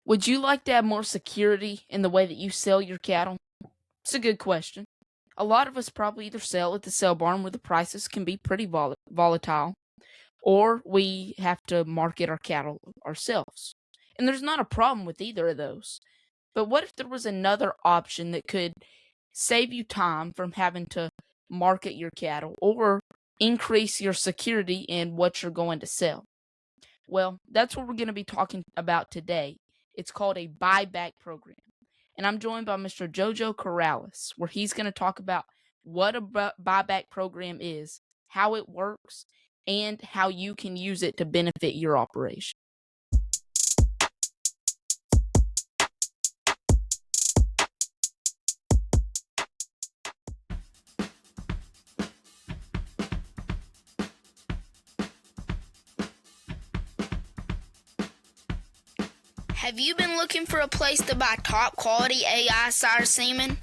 Would you like to have more security in the way that you sell your cattle? It's a good question. A lot of us probably either sell at the sale barn where the prices can be pretty volatile, or we have to market our cattle ourselves. And there's not a problem with either of those. But what if there was another option that could save you time from having to market your cattle or increase your security in what you're going to sell? Well, that's what we're going to be talking about today. It's called a buyback program. And I'm joined by Mr. Jojo Corrales, where he's going to talk about what a buyback program is, how it works, and how you can use it to benefit your operation. Have you been looking for a place to buy top quality AI sire semen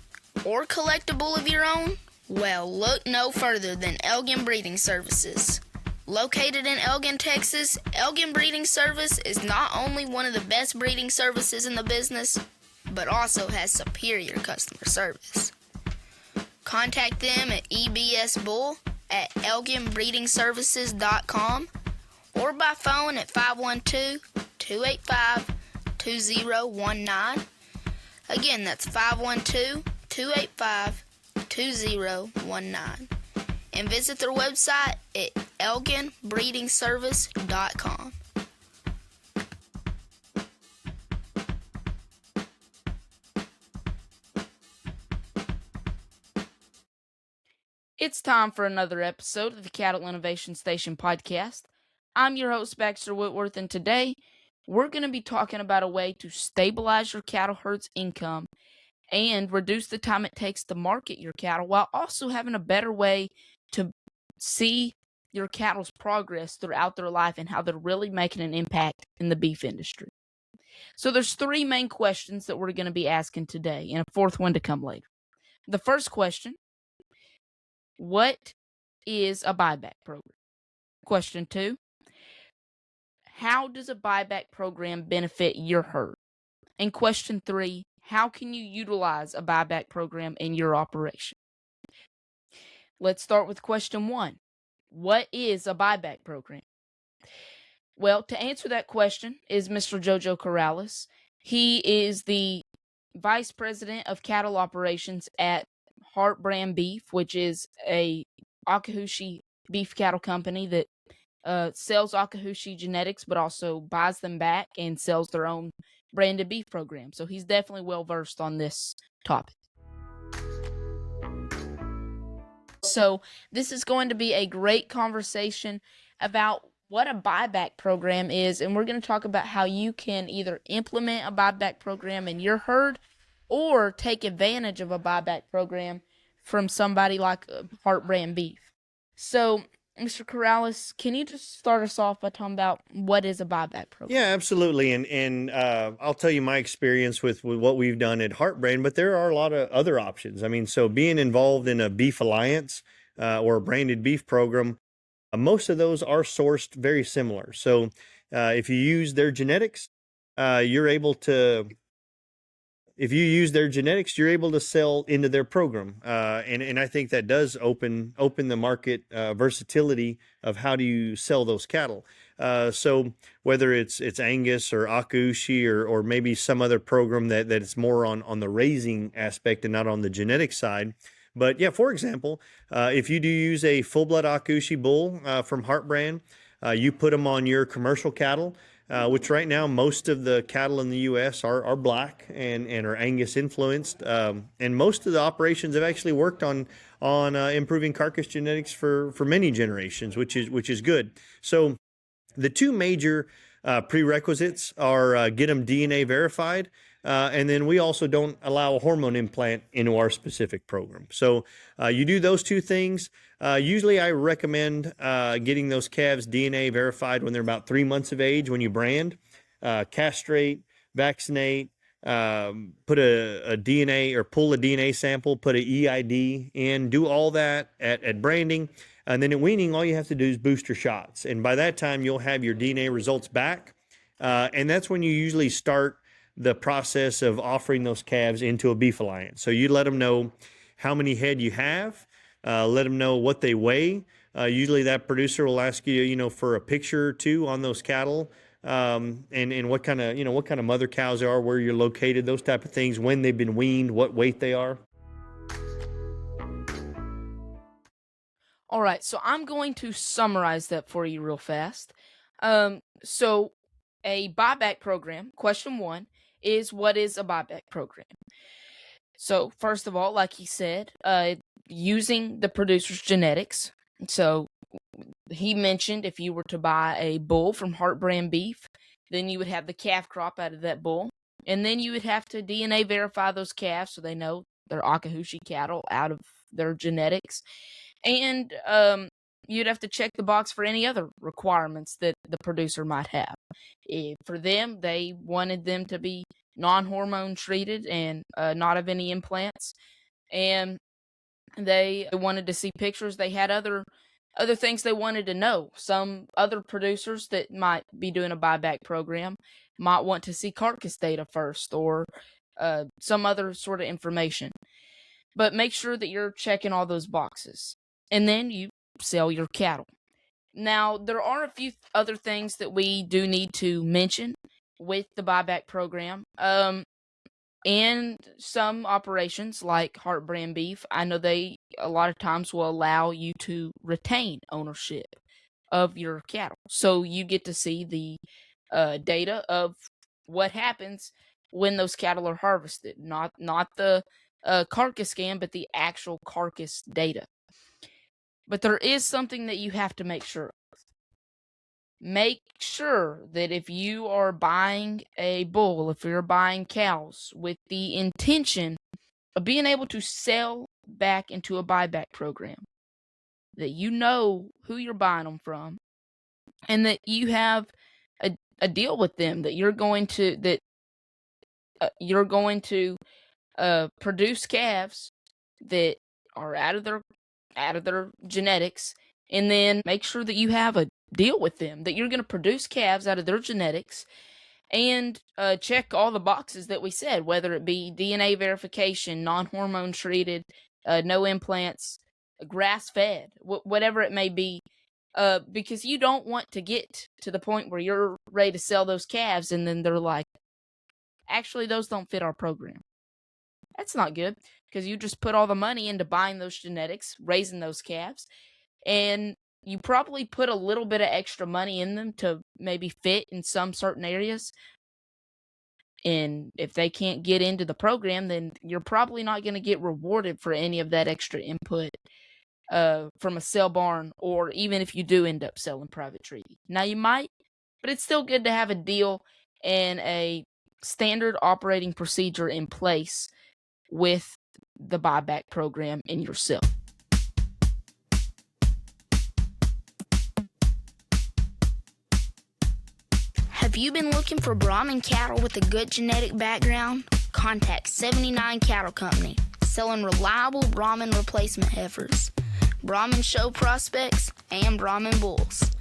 or collect a bull of your own? Well, look no further than Elgin Breeding Services. Located in Elgin, Texas, Elgin Breeding Service is not only one of the best breeding services in the business, but also has superior customer service. Contact them at ebsbull@elginbreedingservices.com or by phone at 512-285-2019. Again, that's 512-285-2019. And visit their website at elginbreedingservice.com. It's time for another episode of the Cattle Innovation Station podcast. I'm your host, Baxter Whitworth, and today we're going to be talking about a way to stabilize your cattle herd's income and reduce the time it takes to market your cattle while also having a better way to see your cattle's progress throughout their life and how they're really making an impact in the beef industry. So there's three main questions that we're going to be asking today and a fourth one to come later. The first question: what is a buyback program? Question 2: how does a buyback program benefit your herd? And question 3: how can you utilize a buyback program in your operation? Let's start with question 1. What is a buyback program? Well, to answer that question is Mr. Jojo Corrales. He is the Vice President of Cattle Operations at HeartBrand Beef, which is a Akahushi beef cattle company that sells Akahushi genetics, but also buys them back and sells their own branded beef program. So he's definitely well versed on this topic. So this is going to be a great conversation about what a buyback program is, and we're going to talk about how you can either implement a buyback program in your herd or take advantage of a buyback program from somebody like HeartBrand Beef. So, Mr. Corrales, can you just start us off by talking about what is a buyback program? Yeah, absolutely. And I'll tell you my experience with what we've done at HeartBrand, but there are a lot of other options. I mean, so being involved in a beef alliance or a branded beef program, most of those are sourced very similar. So if you use their genetics, you're able to sell into their program. And I think that does open the market versatility of how do you sell those cattle. So whether it's Angus or Akushi or maybe some other program that it's more on the raising aspect and not on the genetic side. But yeah, for example, if you do use a full-blood Akushi bull from HeartBrand, you put them on your commercial cattle, which right now most of the cattle in the U.S. are black and are Angus influenced, and most of the operations have actually worked on improving carcass genetics for many generations, which is good. So the two major prerequisites are get them DNA verified. And then we also don't allow a hormone implant into our specific program. So you do those two things. Usually I recommend getting those calves DNA verified when they're about 3 months of age when you brand, castrate, vaccinate, put a DNA or pull a DNA sample, put an EID in, do all that at branding. And then at weaning, all you have to do is booster shots. And by that time, you'll have your DNA results back. And that's when you usually start the process of offering those calves into a beef alliance. So you let them know how many head you have, let them know what they weigh. Usually that producer will ask you, for a picture or two on those cattle, and what kind of mother cows they are, where you're located, those type of things, when they've been weaned, what weight they are. All right, so I'm going to summarize that for you real fast. So a buyback program, question 1, is what is a buyback program? So first of all, like he said, using the producer's genetics. So he mentioned if you were to buy a bull from HeartBrand Beef, then you would have the calf crop out of that bull. And then you would have to DNA verify those calves so they know they're Akahushi cattle out of their genetics. And you'd have to check the box for any other requirements that the producer might have. For them, they wanted them to be non-hormone treated and not have any implants. And they wanted to see pictures. They had other things they wanted to know. Some other producers that might be doing a buyback program might want to see carcass data first, or some other sort of information. But make sure that you're checking all those boxes. And then you sell your cattle. Now, there are a few other things that we do need to mention with the buyback program. And some operations like HeartBrand Beef, I know they a lot of times will allow you to retain ownership of your cattle. So you get to see the data of what happens when those cattle are harvested. Not the carcass scan, but the actual carcass data. But there is something that you have to make sure of. Make sure that if you are buying a bull, if you're buying cows with the intention of being able to sell back into a buyback program, that you know who you're buying them from, and that you have a deal with them, that you're going to produce calves that are out of their genetics, and then make sure that you have a deal with them, that you're going to produce calves out of their genetics, and check all the boxes that we said, whether it be DNA verification, non-hormone treated, no implants, grass-fed, whatever it may be, because you don't want to get to the point where you're ready to sell those calves and then they're like, actually, those don't fit our program. That's not good, because you just put all the money into buying those genetics, raising those calves, and you probably put a little bit of extra money in them to maybe fit in some certain areas. And if they can't get into the program, then you're probably not going to get rewarded for any of that extra input from a sale barn, or even if you do end up selling private treaty. Now you might, but it's still good to have a deal and a standard operating procedure in place with the buyback program in yourself. Have you been looking for Brahman cattle with a good genetic background? Contact 79 Cattle Company, selling reliable Brahman replacement heifers, Brahman show prospects, and Brahman bulls.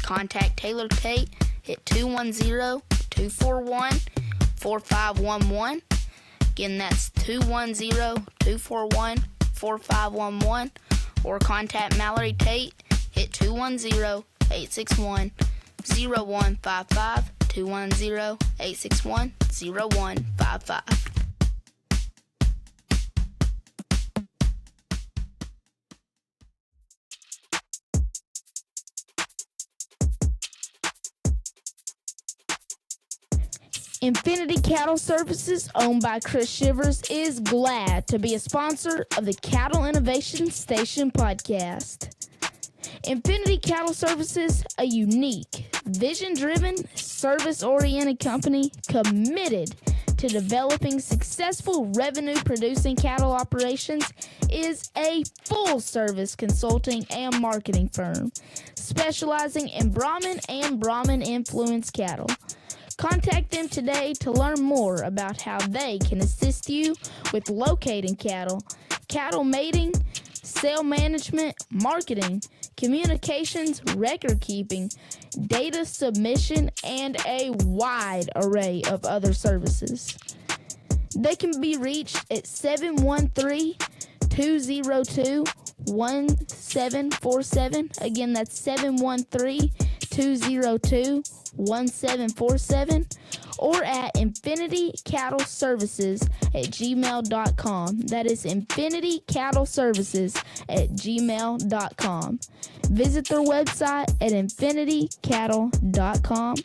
Contact Taylor Tate at 210-241-4511. Again, that's 210-241-4511. Or contact Mallory Tate at 210-861-0155. 210-861-0155. Infinity Cattle Services, owned by Chris Shivers, is glad to be a sponsor of the Cattle Innovation Station podcast. Infinity Cattle Services, a unique, vision-driven, service-oriented company committed to developing successful revenue-producing cattle operations, is a full-service consulting and marketing firm specializing in Brahman and Brahman-influenced cattle. Contact them today to learn more about how they can assist you with locating cattle, cattle mating, sale management, marketing, communications, record keeping, data submission, and a wide array of other services. They can be reached at 713-202-1747. Again, that's 713-202-1747. Or at infinitycattleservices@gmail.com. That is infinitycattleservices@gmail.com. Visit their website at infinitycattle.com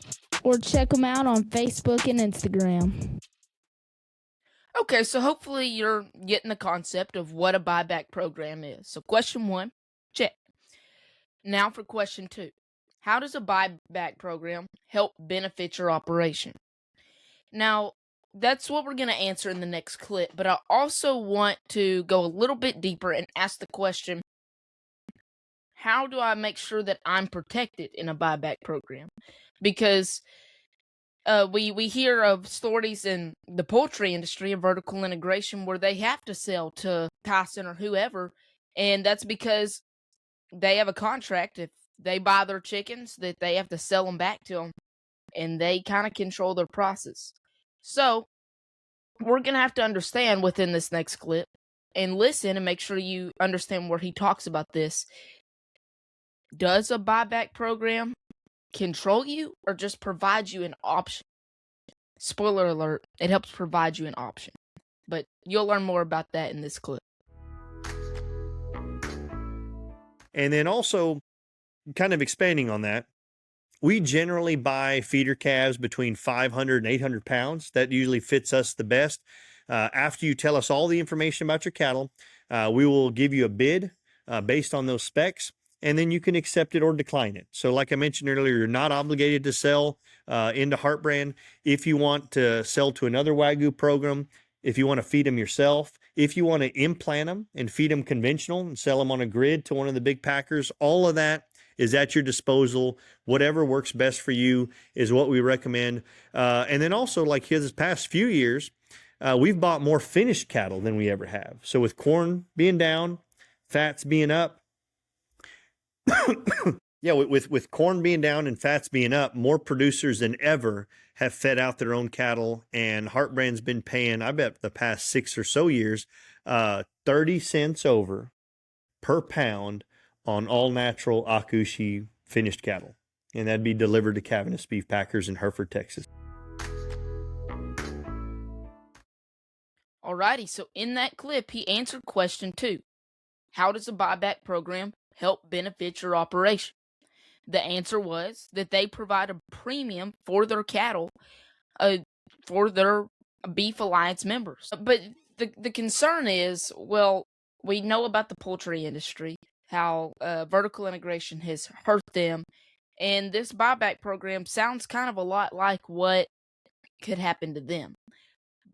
or check them out on Facebook and Instagram. Okay, so hopefully you're getting the concept of what a buyback program is. So question 1, check. Now for question 2. How does a buyback program help benefit your operation? Now, that's what we're going to answer in the next clip, but I also want to go a little bit deeper and ask the question, how do I make sure that I'm protected in a buyback program? Because we hear of stories in the poultry industry of vertical integration where they have to sell to Tyson or whoever, and that's because they have a contract. If they buy their chickens, that they have to sell them back to them, and they kind of control their process. So we're going to have to understand within this next clip and listen and make sure you understand where he talks about this. Does a buyback program control you or just provide you an option? Spoiler alert, it helps provide you an option. But you'll learn more about that in this clip. And then also, kind of expanding on that, we generally buy feeder calves between 500 and 800 pounds. That usually fits us the best. After you tell us all the information about your cattle, we will give you a bid based on those specs, and then you can accept it or decline it. So like I mentioned earlier, you're not obligated to sell into HeartBrand. If you want to sell to another Wagyu program, if you want to feed them yourself, if you want to implant them and feed them conventional and sell them on a grid to one of the big packers, all of that is at your disposal. Whatever works best for you is what we recommend. And then also, like here this past few years, we've bought more finished cattle than we ever have. So with corn being down, fats being up, yeah, with corn being down and fats being up, more producers than ever have fed out their own cattle, and HeartBrand's been paying, I bet the past 6 or so years, 30 cents over per pound on all natural Akushi finished cattle. And that'd be delivered to Cavaness Beef Packers in Hereford, Texas. Alrighty, so in that clip, he answered question 2. How does a buyback program help benefit your operation? The answer was that they provide a premium for their cattle, for their Beef Alliance members. But the concern is, well, we know about the poultry industry, how vertical integration has hurt them, and this buyback program sounds kind of a lot like what could happen to them.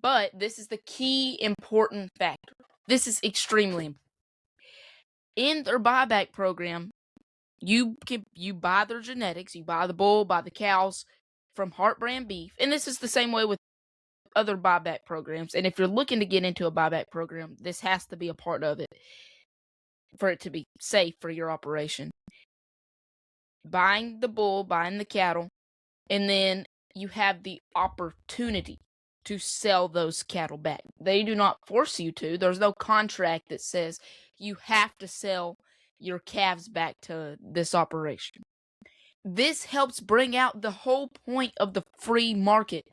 But this is the key important factor. This is extremely important. In their buyback program, you buy their genetics, you buy the bull, buy the cows from HeartBrand Beef, and this is the same way with other buyback programs. And if you're looking to get into a buyback program, this has to be a part of it for it to be safe for your operation. Buying the bull, buying the cattle, and then you have the opportunity to sell those cattle back. They do not force you to. There's no contract that says you have to sell your calves back to this operation. This helps bring out the whole point of the free market.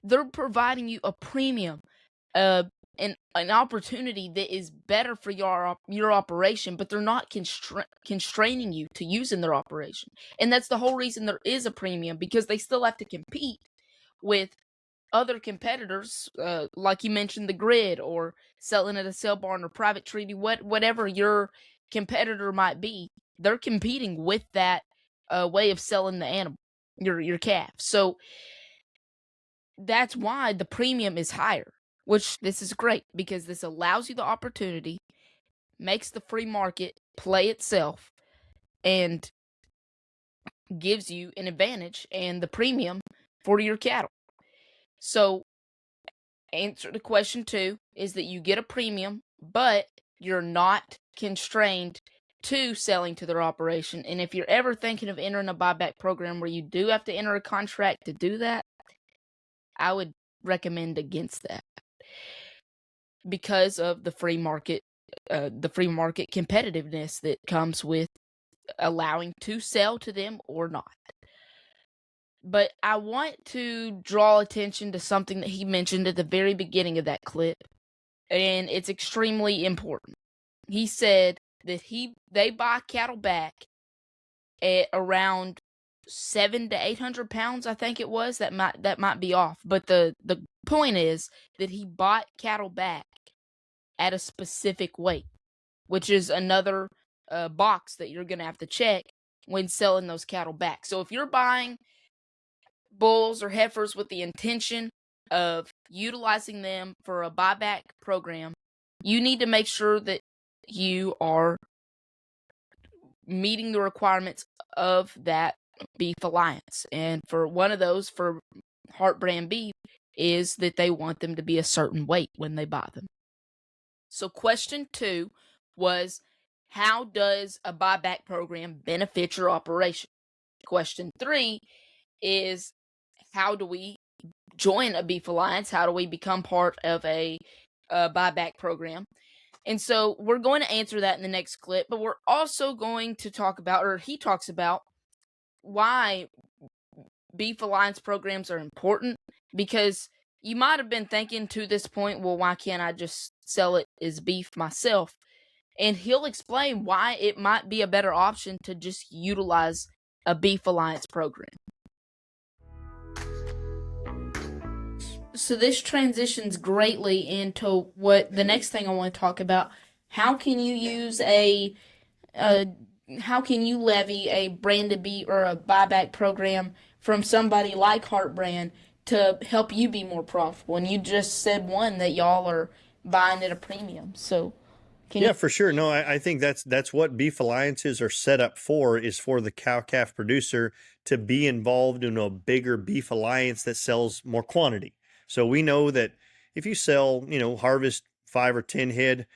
They're providing you a premium, an opportunity that is better for your operation, but they're not constraining you to use in their operation. And that's the whole reason there is a premium, because they still have to compete with other competitors, like you mentioned, the grid, or selling at a sale barn or private treaty, whatever your competitor might be. They're competing with that way of selling the animal, your calf. So that's why the premium is higher, which this is great, because this allows you the opportunity, makes the free market play itself, and gives you an advantage and the premium for your cattle. So answer to question 2 is that you get a premium, but you're not constrained to selling to their operation. And if you're ever thinking of entering a buyback program where you do have to enter a contract to do that, I would recommend against that because of the free market competitiveness that comes with allowing to sell to them or not. But I want to draw attention to something that he mentioned at the very beginning of that clip, and it's extremely important. He said that they buy cattle back at around 700 to 800 pounds, I think it was. That might be off, but the point is that he bought cattle back at a specific weight, which is another box that you're going to have to check when selling those cattle back. So if you're buying bulls or heifers with the intention of utilizing them for a buyback program, you need to make sure that you are meeting the requirements of that beef alliance. And for one of those, for HeartBrand Beef, is that they want them to be a certain weight when they buy them. So question 2 was, how does a buyback program benefit your operation? Question 3 is, how do we join a beef alliance? How do we become part of a buyback program? And so we're going to answer that in the next clip, but we're also going to talk about, or he talks about, why beef alliance programs are important. Because you might have been thinking to this point, well, why can't I just sell it as beef myself? And he'll explain why it might be a better option to just utilize a beef alliance program. So this transitions greatly into what the next thing I want to talk about. How can you use how can you levy a branded beef or a buyback program from somebody like HeartBrand to help you be more profitable? And you just said one that y'all are buying at a premium. So for sure. No, I think that's what beef alliances are set up for, is for the cow-calf producer to be involved in a bigger beef alliance that sells more quantity. So we know that if you sell, harvest 5 or 10 head,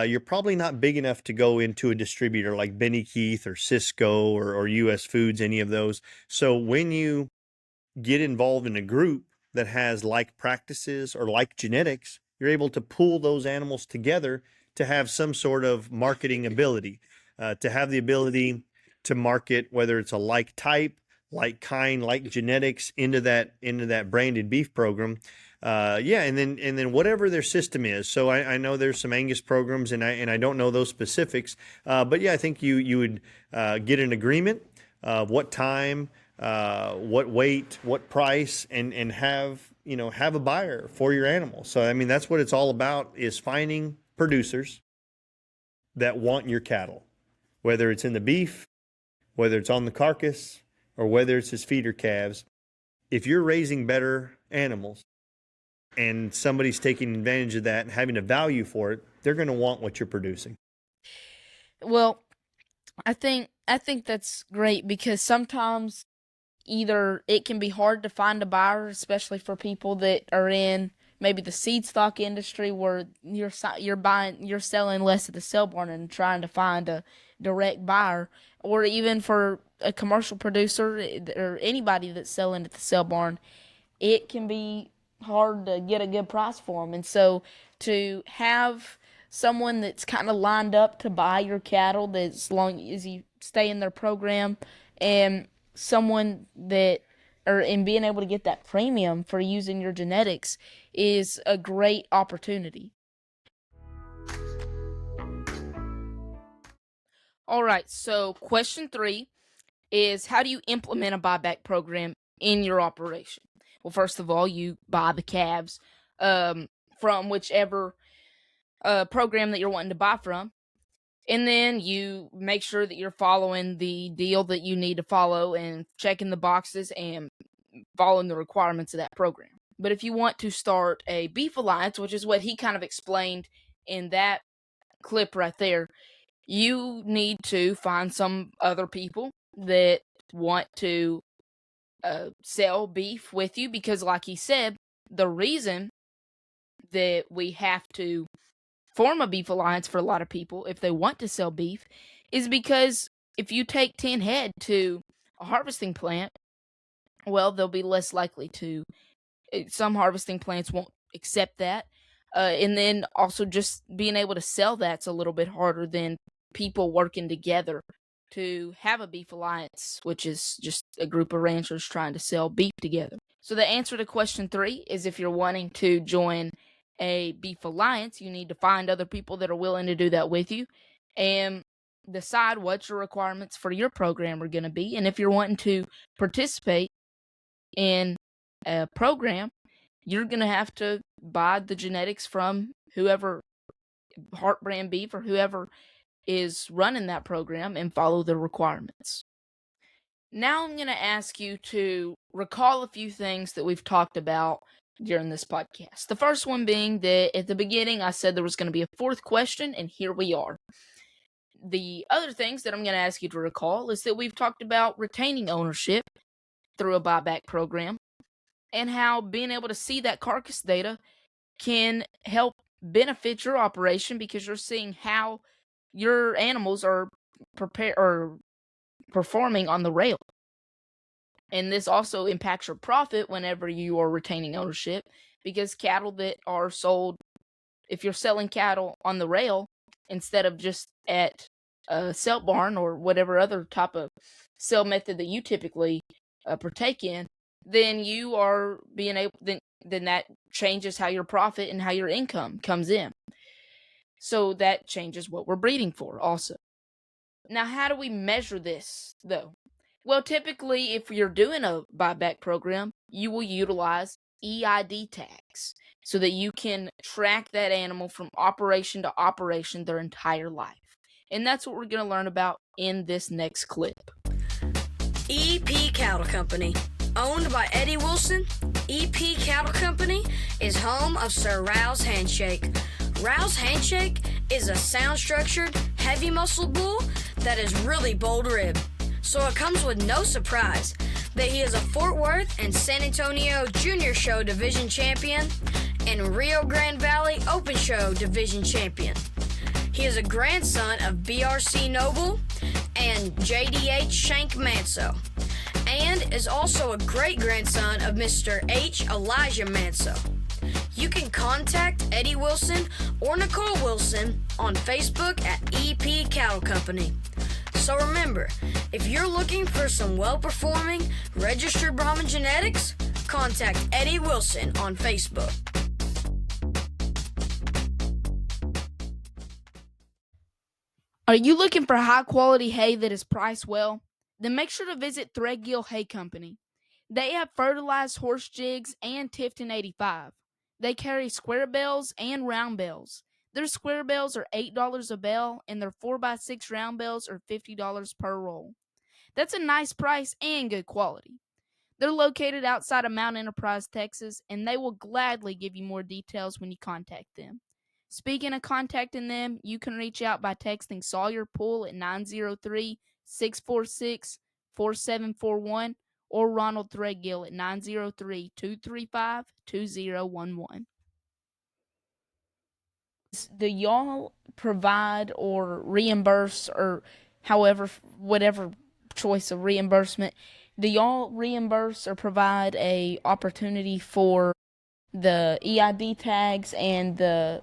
you're probably not big enough to go into a distributor like Benny Keith or Cisco or US Foods, any of those. So when you get involved in a group that has like practices or like genetics, you're able to pool those animals together to have some sort of marketing ability, to have the ability to market, whether it's a like type, like kind, like genetics, into that branded beef program. And then whatever their system is. So I know there's some Angus programs, and I don't know those specifics. But yeah, I think you would get an agreement of what time, what weight, what price, and have a buyer for your animal. So I mean, that's what it's all about, is finding producers that want your cattle, whether it's in the beef, whether it's on the carcass, or whether it's as feeder calves. If you're raising better animals and somebody's taking advantage of that and having a value for it, they're going to want what you're producing. Well, I think that's great, because sometimes either it can be hard to find a buyer, especially for people that are in maybe the seed stock industry, where you're selling less at the sale barn and trying to find a direct buyer, or even for a commercial producer or anybody that's selling at the sale barn, it can be hard to get a good price for them. And so to have someone that's kind of lined up to buy your cattle, that's as long as you stay in their program, and someone that, and being able to get that premium for using your genetics, is a great opportunity. All right, so question 3 is, how do you implement a buyback program in your operation? Well, first of all, you buy the calves from whichever program that you're wanting to buy from. And then you make sure that you're following the deal that you need to follow and checking the boxes and following the requirements of that program. But if you want to start a beef alliance, which is what he kind of explained in that clip right there, you need to find some other people that want to sell beef with you, because like he said, the reason that we have to form a beef alliance for a lot of people, if they want to sell beef, is because if you take 10 head to a harvesting plant, well, they'll be less likely to. Some harvesting plants won't accept that. And then also just being able to sell that's a little bit harder than people working together to have a beef alliance, which is just a group of ranchers trying to sell beef together. So the answer to question 3 is if you're wanting to join a beef alliance, you need to find other people that are willing to do that with you and decide what your requirements for your program are going to be. And if you're wanting to participate in a program, you're going to have to buy the genetics from whoever, HeartBrand Beef or whoever is running that program, and follow the requirements. Now I'm going to ask you to recall a few things that we've talked about during this podcast. The first one being that at the beginning I said there was going to be a 4th question, and here we are. The other things that I'm going to ask you to recall is that we've talked about retaining ownership through a buyback program, and how being able to see that carcass data can help benefit your operation because you're seeing how your animals are performing on the rail. And this also impacts your profit whenever you are retaining ownership, because cattle that are sold, if you're selling cattle on the rail instead of just at a sale barn or whatever other type of sale method that you typically partake in, then you are being able, then that changes how your profit and how your income comes in. So that changes what we're breeding for also. Now, how do we measure this, though? Well, typically, if you're doing a buyback program, you will utilize EID tags so that you can track that animal from operation to operation their entire life. And that's what we're going to learn about in this next clip. EP Cattle Company. Owned by Eddie Wilson, EP Cattle Company is home of Sir Rao's Handshake. Rao's Handshake is a sound-structured, heavy-muscled bull that is really bold-ribbed. So it comes with no surprise that he is a Fort Worth and San Antonio Junior Show Division Champion and Rio Grande Valley Open Show Division Champion. He is a grandson of BRC Noble and JDH Shank Manso, and is also a great-grandson of Mr. H. Elijah Manso. You can contact Eddie Wilson or Nicole Wilson on Facebook at EP Cattle Company. So remember, if you're looking for some well-performing, registered Brahman genetics, contact Eddie Wilson on Facebook. Are you looking for high-quality hay that is priced well? Then make sure to visit Threadgill Hay Company. They have fertilized horse jigs and Tifton 85. They carry square bells and round bells. Their square bells are $8 a bell, and their 4x6 round bells are $50 per roll. That's a nice price and good quality. They're located outside of Mount Enterprise, Texas, and they will gladly give you more details when you contact them. Speaking of contacting them, you can reach out by texting Sawyer Poole at 903-646-4741 or Ronald Threadgill at 903-235-2011. Do y'all provide or reimburse, or however, whatever choice of reimbursement, do y'all reimburse or provide a opportunity for the EID tags and the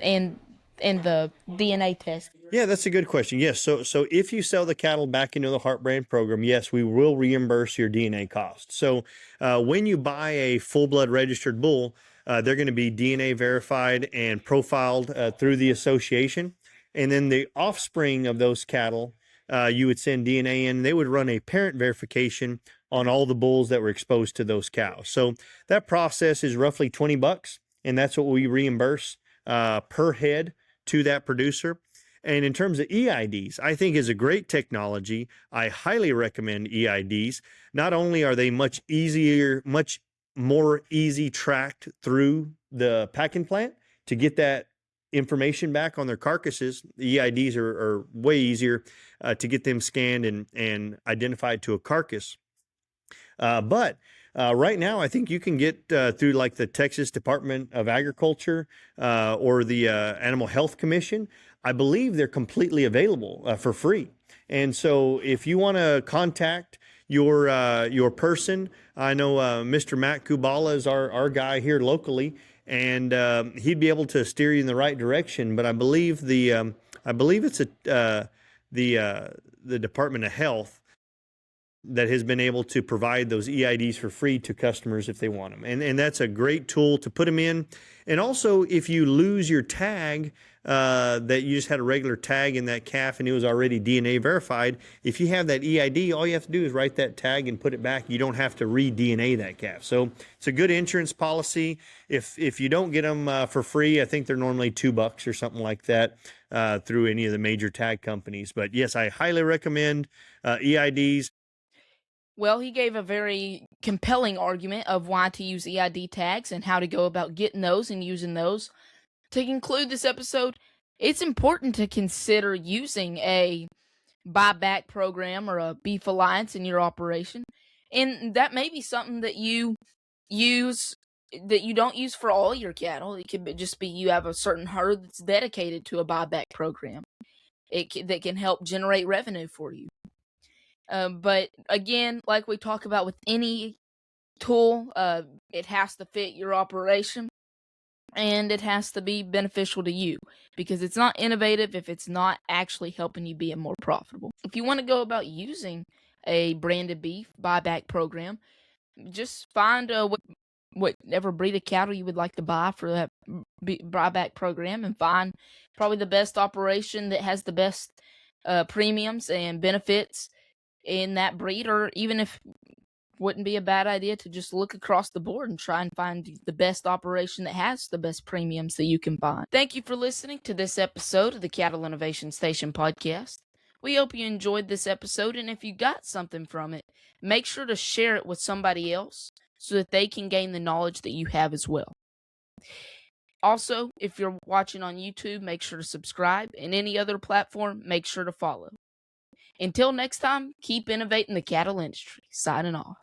DNA test? Yeah, that's a good question. Yes. So if you sell the cattle back into the HeartBrand program, yes, we will reimburse your DNA cost. So when you buy a full blood registered bull, they're going to be DNA verified and profiled through the association. And then the offspring of those cattle, you would send DNA in. They would run a parent verification on all the bulls that were exposed to those cows. So that process is roughly $20, and that's what we reimburse per head to that producer. And in terms of EIDs, I think is a great technology. I highly recommend EIDs. Not only are they much more easy tracked through the packing plant to get that information back on their carcasses. The EIDs are way easier to get them scanned and identified to a carcass. But Right now, I think you can get through like the Texas Department of Agriculture or the Animal Health Commission. I believe they're completely available for free. And so if you want to contact your person, I know Mr. Matt Kubala is our guy here locally, and he'd be able to steer you in the right direction. But I believe it's the Department of Health that has been able to provide those EIDs for free to customers if they want them. And that's a great tool to put them in. And also, if you lose your tag, that you just had a regular tag in that calf and it was already DNA verified, if you have that EID, all you have to do is write that tag and put it back. You don't have to re-DNA that calf. So it's a good insurance policy. If you don't get them for free, I think they're normally $2 or something like that through any of the major tag companies. But yes, I highly recommend EIDs. Well, he gave a very compelling argument of why to use EID tags and how to go about getting those and using those. To conclude this episode, it's important to consider using a buyback program or a beef alliance in your operation. And that may be something that you don't use for all your cattle. It could just be you have a certain herd that's dedicated to a buyback program. That can help generate revenue for you. But again, like we talk about with any tool, it has to fit your operation and it has to be beneficial to you, because it's not innovative if it's not actually helping you be more profitable. If you want to go about using a branded beef buyback program, just find whatever breed of cattle you would like to buy for that buyback program, and find probably the best operation that has the best premiums and benefits in that breed. Or even if wouldn't be a bad idea to just look across the board and try and find the best operation that has the best premiums that you can find. Thank you for listening to this episode of the Cattle Innovation Station podcast. We hope you enjoyed this episode, and if you got something from it, make sure to share it with somebody else so that they can gain the knowledge that you have as well. Also, if you're watching on YouTube, make sure to subscribe, and any other platform, make sure to follow. Until next time, keep innovating the cattle industry. Signing off.